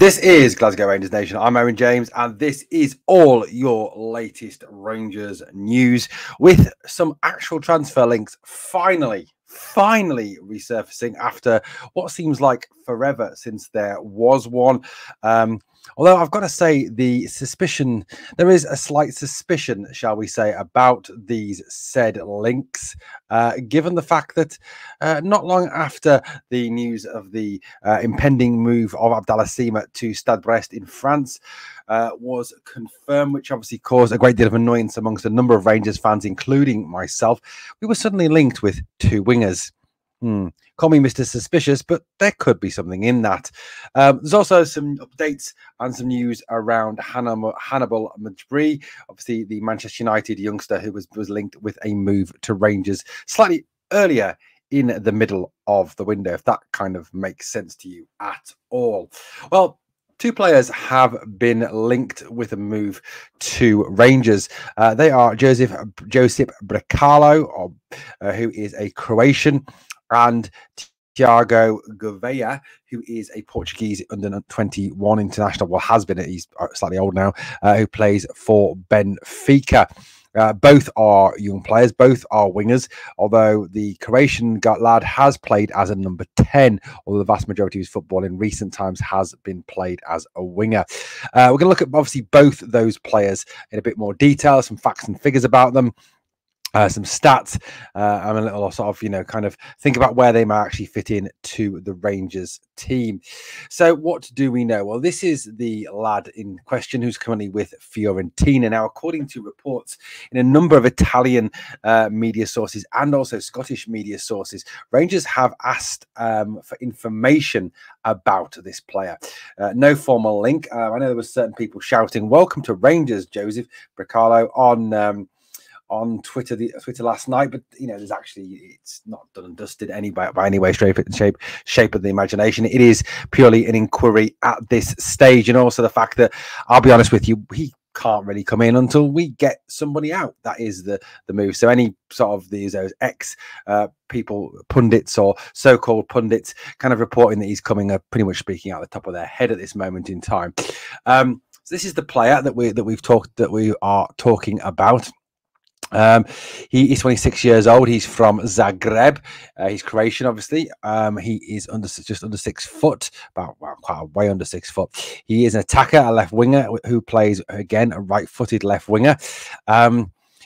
This is Glasgow Rangers Nation. I'm Owen James, and this is all your latest Rangers news with some actual transfer links finally resurfacing after what seems like forever since there was one. Although I've got to say, there is a slight suspicion, shall we say, about these said links, given the fact that not long after the news of the impending move of Abdallah Sima to Stade Brest in France was confirmed, which obviously caused a great deal of annoyance amongst a number of Rangers fans, including myself, we were suddenly linked with two wingers. Call me Mr. Suspicious, but there could be something in that. There's also some updates and some news around Hannibal Majbri, obviously the Manchester United youngster who was linked with a move to Rangers slightly earlier in the middle of the window, if that kind of makes sense to you at all. Well, two players have been linked with a move to Rangers. They are Josip Brekalo, who is a Croatian, and Thiago Gouveia, who is a Portuguese under-21 international. Well, has been. He's slightly old now. Who plays for Benfica. Both are young players, both are wingers, although the Croatian lad has played as a number 10, although the vast majority of his football in recent times has been played as a winger. We're going to look at obviously both those players in a bit more detail, some facts and figures about them. Some stats, and a little sort of, kind of think about where they might actually fit in to the Rangers team. So what do we know? Well, this is the lad in question who's currently with Fiorentina. Now, according to reports in a number of Italian media sources and also Scottish media sources, Rangers have asked for information about this player. No formal link. I know there were certain people shouting, "Welcome to Rangers, Josip Brekalo," on Twitter last night, but there's actually, it's not done and dusted by any way, shape of the imagination. It is purely an inquiry at this stage, and also the fact that, I'll be honest with you, he can't really come in until we get somebody out. That is the move. So any sort of those ex people, pundits or so-called pundits, kind of reporting that he's coming, pretty much speaking out the top of their head at this moment in time. So this is the player that we are talking about. He is 26 years old. He's from Zagreb. He's Croatian, obviously. He is just under 6 foot, way under 6 foot. He is an attacker, a left winger who plays, again, a right-footed left winger.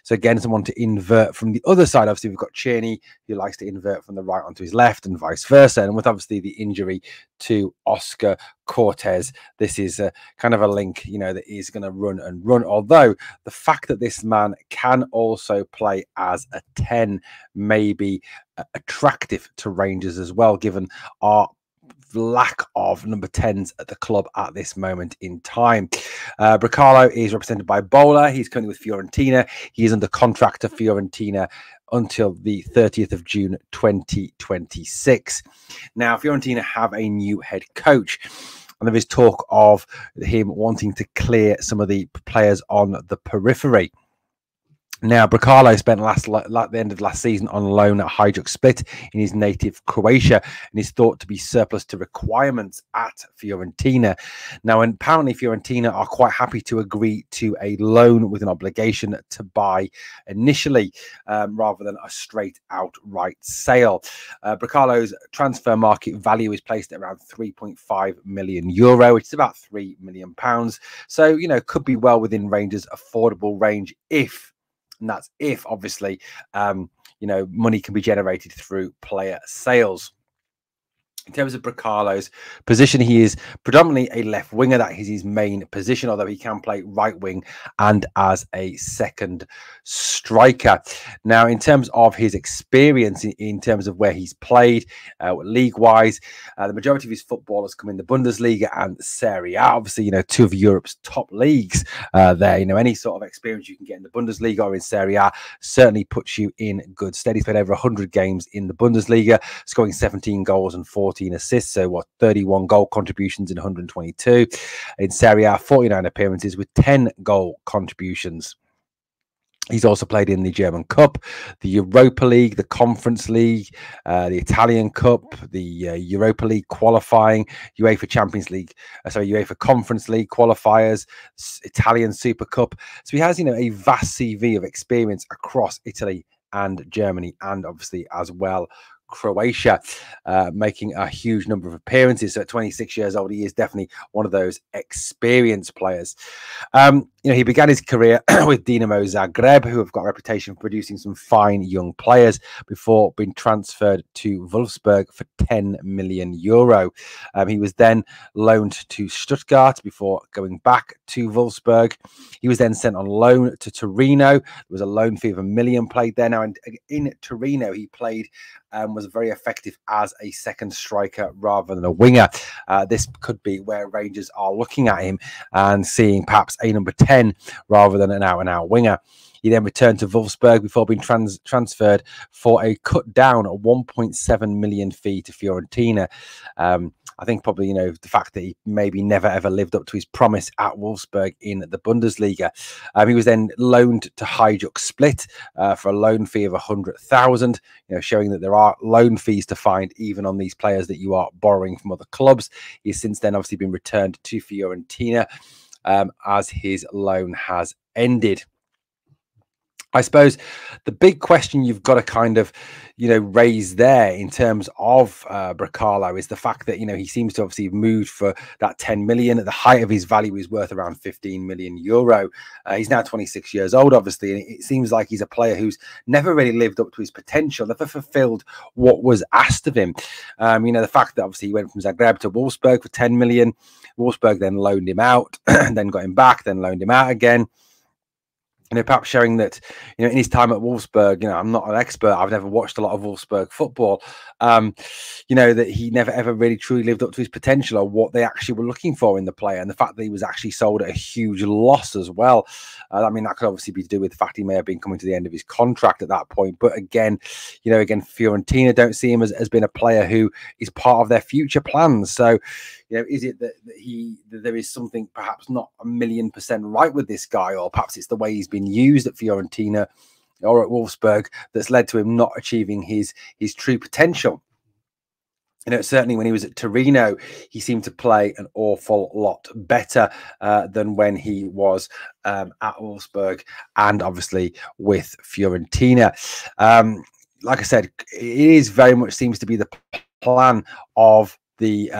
So again, someone to invert from the other side. Obviously, we've got Cheney, who likes to invert from the right onto his left, and vice versa. And with obviously the injury to Oscar Cortez, this is kind of a link, that is going to run and run. Although the fact that this man can also play as a 10 may be attractive to Rangers as well, given our lack of number 10s at the club at this moment in time. Brekalo is represented by Bola. He's currently with Fiorentina. He is under contract to Fiorentina until the 30th of June 2026. Now, Fiorentina have a new head coach, and there is talk of him wanting to clear some of the players on the periphery. Now, Brekalo spent the end of last season on loan at Hajduk Split in his native Croatia, and is thought to be surplus to requirements at Fiorentina. Now, and apparently Fiorentina are quite happy to agree to a loan with an obligation to buy initially, rather than a straight outright sale. Brekalo's transfer market value is placed at around €3.5 million, which is about £3 million. So, could be well within Rangers' affordable range and that's if, obviously, money can be generated through player sales. In terms of Brekalo's position, he is predominantly a left winger. That is his main position, although he can play right wing and as a second striker. Now, in terms of his experience, in terms of where he's played league-wise, the majority of his football has come in the Bundesliga and Serie A. Obviously, two of Europe's top leagues there. Any sort of experience you can get in the Bundesliga or in Serie A certainly puts you in good stead. He's played over 100 games in the Bundesliga, scoring 17 goals and 14 assists, so 31 goal contributions in 122. In Serie A, 49 appearances with 10 goal contributions. He's also played in the German Cup, the Europa League, the Conference League, the Italian Cup, the Europa League qualifying, UEFA Champions League, UEFA Conference League qualifiers, Italian Super Cup. So he has, a vast CV of experience across Italy and Germany, and obviously as well Croatia, making a huge number of appearances. So at 26 years old, he is definitely one of those experienced players. He began his career with Dinamo Zagreb, who have got a reputation for producing some fine young players, before being transferred to Wolfsburg for 10 million euro. He was then loaned to Stuttgart before going back to Wolfsburg. He was then sent on loan to Torino. There was a loan fee of £1 million played there. Now, in Torino, he played was very effective as a second striker rather than a winger. This could be where Rangers are looking at him and seeing perhaps a number 10 rather than an out-and-out winger. He then returned to Wolfsburg before being transferred for a cut down 1.7 million fee to Fiorentina. I think probably, the fact that he maybe never ever lived up to his promise at Wolfsburg in the Bundesliga. He was then loaned to Hajduk Split for a loan fee of 100,000, showing that there are loan fees to find even on these players that you are borrowing from other clubs. He's since then obviously been returned to Fiorentina as his loan has ended. I suppose the big question you've got to kind of, raise there in terms of Brecalo is the fact that, he seems to obviously have moved for that 10 million. At the height of his value, is worth around 15 million euro. He's now 26 years old, obviously, and it seems like he's a player who's never really lived up to his potential, never fulfilled what was asked of him. The fact that obviously he went from Zagreb to Wolfsburg for 10 million. Wolfsburg then loaned him out, then got him back, then loaned him out again. Perhaps showing that, in his time at Wolfsburg, I'm not an expert. I've never watched a lot of Wolfsburg football. That he never ever really truly lived up to his potential or what they actually were looking for in the player. And the fact that he was actually sold at a huge loss as well. That could obviously be to do with the fact he may have been coming to the end of his contract at that point. But again, Fiorentina don't see him as being a player who is part of their future plans. So, is it that there is something perhaps not 1,000,000% right with this guy, or perhaps it's the way he's been used at Fiorentina or at Wolfsburg that's led to him not achieving his true potential? Certainly when he was at Torino, he seemed to play an awful lot better than when he was at Wolfsburg and obviously with Fiorentina. Like I said, it is very much seems to be the plan of the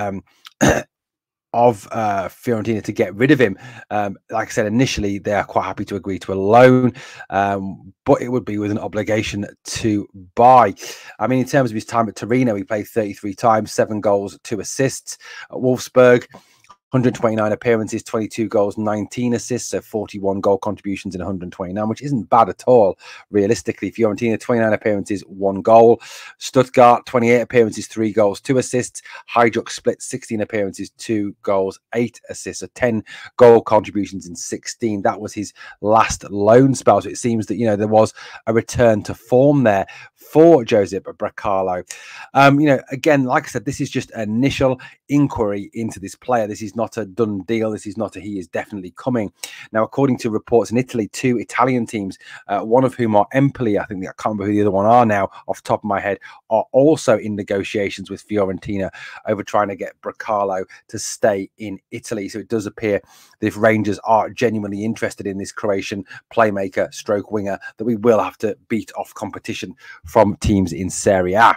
Fiorentina to get rid of him. Like I said, initially they are quite happy to agree to a loan, but it would be with an obligation to buy. In terms of his time at Torino, he played 33 times, 7 goals, 2 assists. At Wolfsburg, 129 appearances, 22 goals, 19 assists, so 41 goal contributions in 129, which isn't bad at all, realistically. Fiorentina, 29 appearances, 1 goal. Stuttgart, 28 appearances, 3 goals, 2 assists. Hajduk Split, 16 appearances, 2 goals, 8 assists, so 10 goal contributions in 16. That was his last loan spell. So it seems that, there was a return to form there for Josep Brecalo. Again, like I said, this is just an initial inquiry into this player. This is not a done deal. This is not a he is definitely coming. Now, according to reports in Italy, 2 Italian teams, one of whom are Empoli, I think I can't remember who the other one are now off the top of my head, are also in negotiations with Fiorentina over trying to get Brecalo to stay in Italy. So it does appear that if Rangers are genuinely interested in this Croatian playmaker stroke winger, that we will have to beat off competition from teams in Serie A.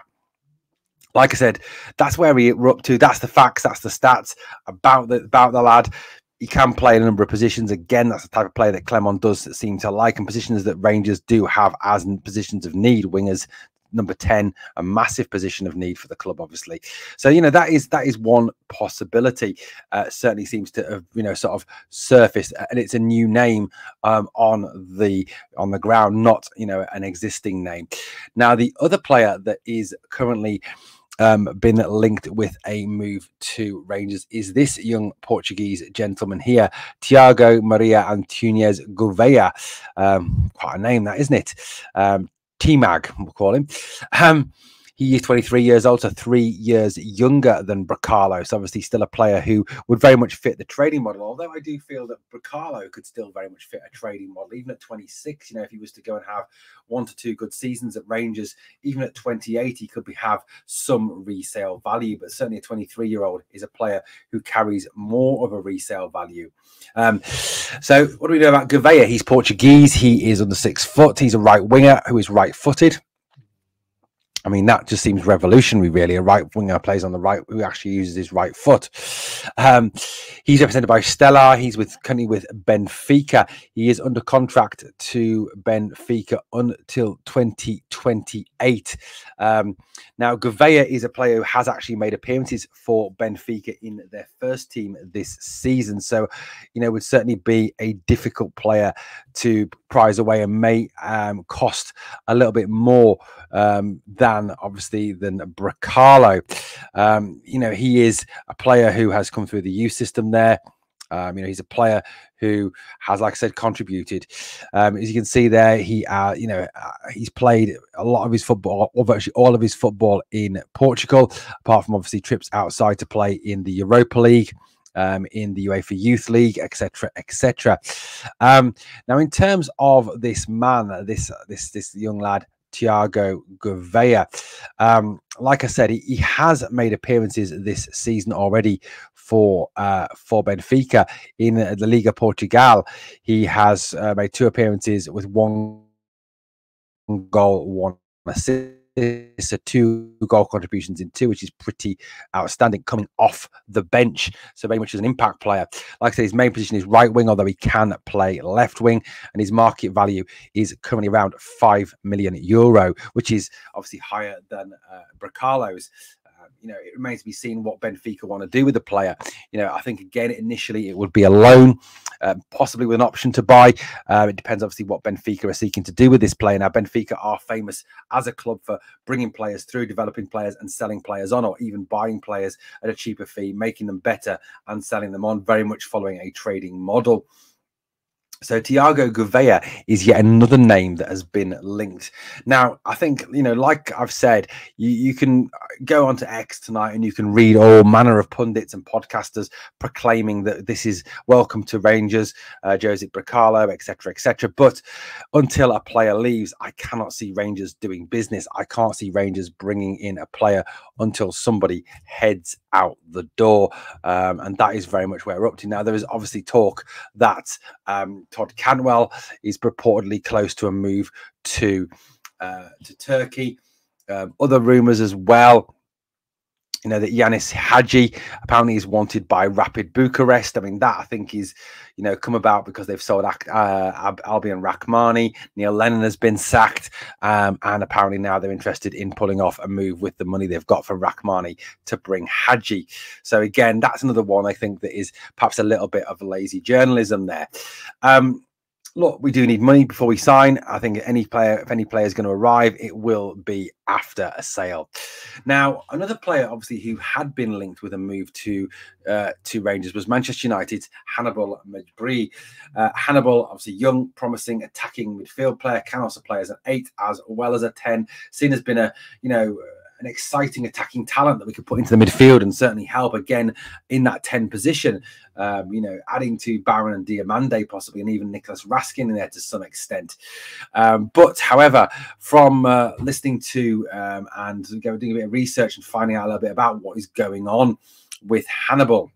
Like I said, that's where we're up to. That's the facts. That's the stats about the lad. He can play in a number of positions. Again, that's the type of player that Clement does seem to like, and positions that Rangers do have as positions of need. Wingers, number 10, a massive position of need for the club, obviously. So, that is one possibility. Certainly seems to have, sort of surfaced, and it's a new name on the ground, not, an existing name. Now, the other player that is currently been linked with a move to Rangers is this young Portuguese gentleman here, Tiago Maria Antunes Gouveia. Quite a name, that, isn't it? T-Mag, we'll call him. He is 23 years old, so 3 years younger than Bracalo. So obviously still a player who would very much fit the trading model. Although I do feel that Bracalo could still very much fit a trading model, even at 26. You know, if he was to go and have 1 to 2 good seasons at Rangers, even at 28, he could have some resale value. But certainly a 23-year-old is a player who carries more of a resale value. So what do we know about Gouveia? He's Portuguese. He is under 6 foot. He's a right winger who is right-footed. I mean, that just seems revolutionary, really. A right winger plays on the right, who actually uses his right foot. He's represented by Stellar. He's currently with Benfica. He is under contract to Benfica until 2028. Now, Gouveia is a player who has actually made appearances for Benfica in their first team this season. So, you know, would certainly be a difficult player to prize away and may cost a little bit more than Bracalo. You know, he is a player who has come through the youth system there. You know, he's a player who has, like I said, contributed. As you can see there, he's played a lot of his football, or virtually all of his football, in Portugal, apart from obviously trips outside to play in the Europa League, in the UEFA Youth League, etc., etc. Now, in terms of this man, this young lad, Thiago Gouveia, like I said, he has made appearances this season already for Benfica in the Liga Portugal. He has made 2 appearances with 1 goal, 1 assist. So 2 goal contributions in 2, which is pretty outstanding, coming off the bench. So very much as an impact player. Like I said, his main position is right wing, although he can play left wing, and his market value is currently around €5 million, which is obviously higher than Bracalo's. You know, it remains to be seen what Benfica want to do with the player. You know, I think, again, initially it would be a loan, possibly with an option to buy. It depends, obviously, what Benfica are seeking to do with this player. Now, Benfica are famous as a club for bringing players through, developing players and selling players on, or even buying players at a cheaper fee, making them better and selling them on, very much following a trading model. So Thiago Gouveia is yet another name that has been linked. Now, I think, you know, like I've said, you can go onto X tonight and you can read all manner of pundits and podcasters proclaiming that this is welcome to Rangers, Josip Bracalo, etc., etc. But until a player leaves, I cannot see Rangers doing business. I can't see Rangers bringing in a player until somebody heads out the door. And that is very much where we're up to now. There is obviously talk that Todd Cantwell is purportedly close to a move to Turkey. Other rumours as well, you know, that Yanis Hadji apparently is wanted by Rapid Bucharest. I mean, that I think is, you know, come about because they've sold Albion Rahmani. Neil Lennon has been sacked, and apparently now they're interested in pulling off a move with the money they've got for Rahmani to bring Hadji. So again, that's another one I think that is perhaps a little bit of lazy journalism there. Look, we do need money before we sign. I think if any player is going to arrive, it will be after a sale. Now, another player, obviously, who had been linked with a move to Rangers was Manchester United's Hannibal Mejbri. Hannibal, obviously young, promising, attacking midfield player, can also play as an 8 as well as a 10. Seen as been an exciting attacking talent that we could put into the midfield and certainly help again in that 10 position. You know, adding to Barron and Diamande possibly, and even Nicholas Raskin in there to some extent. But however, from listening to and doing a bit of research and finding out a little bit about what is going on with Hannibal,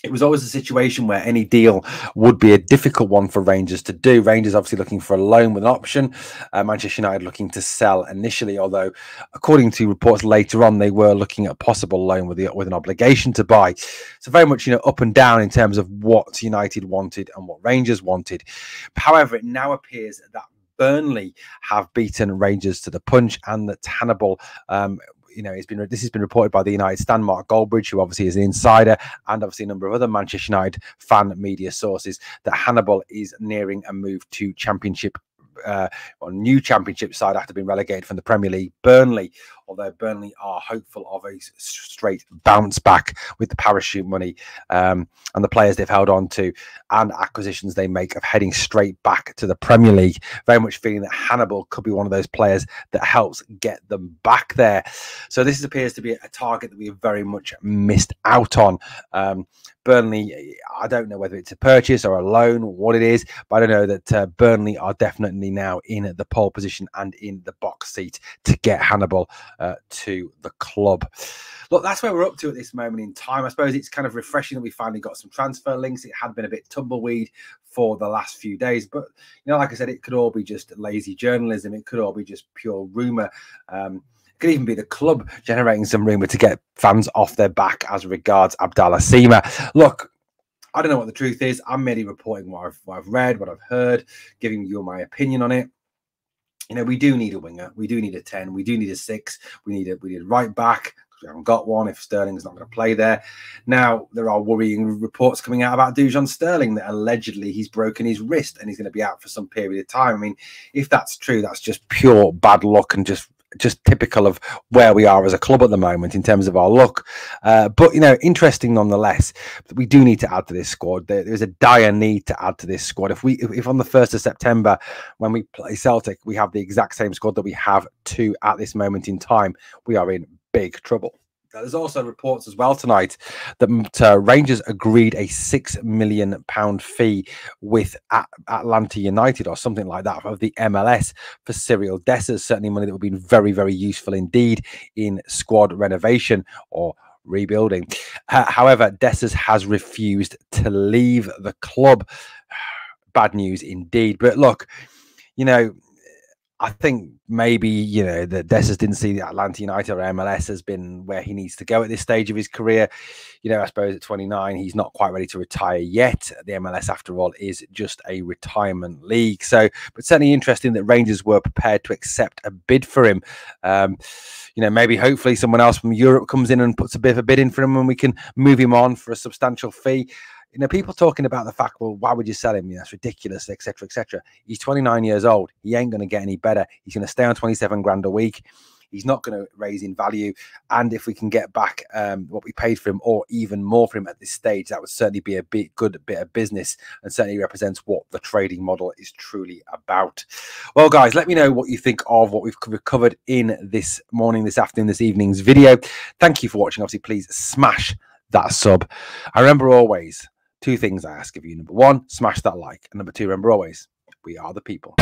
it was always a situation where any deal would be a difficult one for Rangers to do. Rangers obviously looking for a loan with an option. Manchester United looking to sell initially, although according to reports later on, they were looking at a possible loan with an obligation to buy. So very much, you know, up and down in terms of what United wanted and what Rangers wanted. However, it now appears that Burnley have beaten Rangers to the punch, and that Hannibal, you know, this has been reported by the United stand, Mark Goldbridge, who obviously is an insider, and obviously a number of other Manchester United fan media sources, that Hannibal is nearing a move to Championship, or new Championship side after being relegated from the Premier League. Burnley, although Burnley are hopeful of a straight bounce back with the parachute money and the players they've held on to and acquisitions they make of heading straight back to the Premier League. Very much feeling that Hannibal could be one of those players that helps get them back there. So this appears to be a target that we have very much missed out on. Burnley, I don't know whether it's a purchase or a loan or what it is, but I know that Burnley are definitely now in the pole position and in the box seat to get Hannibal to the club. Look, that's where we're up to at this moment in time. I suppose it's kind of refreshing that we finally got some transfer links. It had been a bit tumbleweed for the last few days, but like I said, it could all be just lazy journalism. It could all be just pure rumour. Could even be the club generating some rumour to get fans off their back as regards Abdallah Sima. Look, I don't know what the truth is. I'm merely reporting what I've read, what I've heard, giving you my opinion on it. We do need a winger. We do need a 10. We do need a 6. We need a right back because we haven't got one if Sterling's not going to play there. Now, there are worrying reports coming out about Dujon Sterling that allegedly he's broken his wrist and he's going to be out for some period of time. I mean, if that's true, that's just pure bad luck and just typical of where we are as a club at the moment in terms of our luck. But, interesting nonetheless. We do need to add to this squad. There's a dire need to add to this squad. If on the 1st of September, when we play Celtic, we have the exact same squad that we have at this moment in time, we are in big trouble. There's also reports as well tonight that Rangers agreed a £6 million fee with Atlanta United or something like that of the MLS for Cyril Dessers. Certainly money that would be very, very useful indeed in squad renovation or rebuilding. However, Dessers has refused to leave the club. Bad news indeed. But look, I think maybe, that Dessers didn't see the Atlanta United or MLS has been where he needs to go at this stage of his career. I suppose at 29, he's not quite ready to retire yet. The MLS, after all, is just a retirement league. So, but certainly interesting that Rangers were prepared to accept a bid for him. Maybe hopefully someone else from Europe comes in and puts a bit of a bid in for him and we can move him on for a substantial fee. People talking about the fact, well, why would you sell him? That's ridiculous, etc., etc. He's 29 years old. He ain't going to get any better. He's going to stay on 27 grand a week. He's not going to raise in value. And if we can get back what we paid for him or even more for him at this stage, that would certainly be a good bit of business and certainly represents what the trading model is truly about. Well, guys, let me know what you think of what we've covered in this morning, this afternoon, this evening's video. Thank you for watching. Obviously, please smash that sub. I remember always, 2 things I ask of you. Number 1, smash that like. And number 2, remember always, we are the people.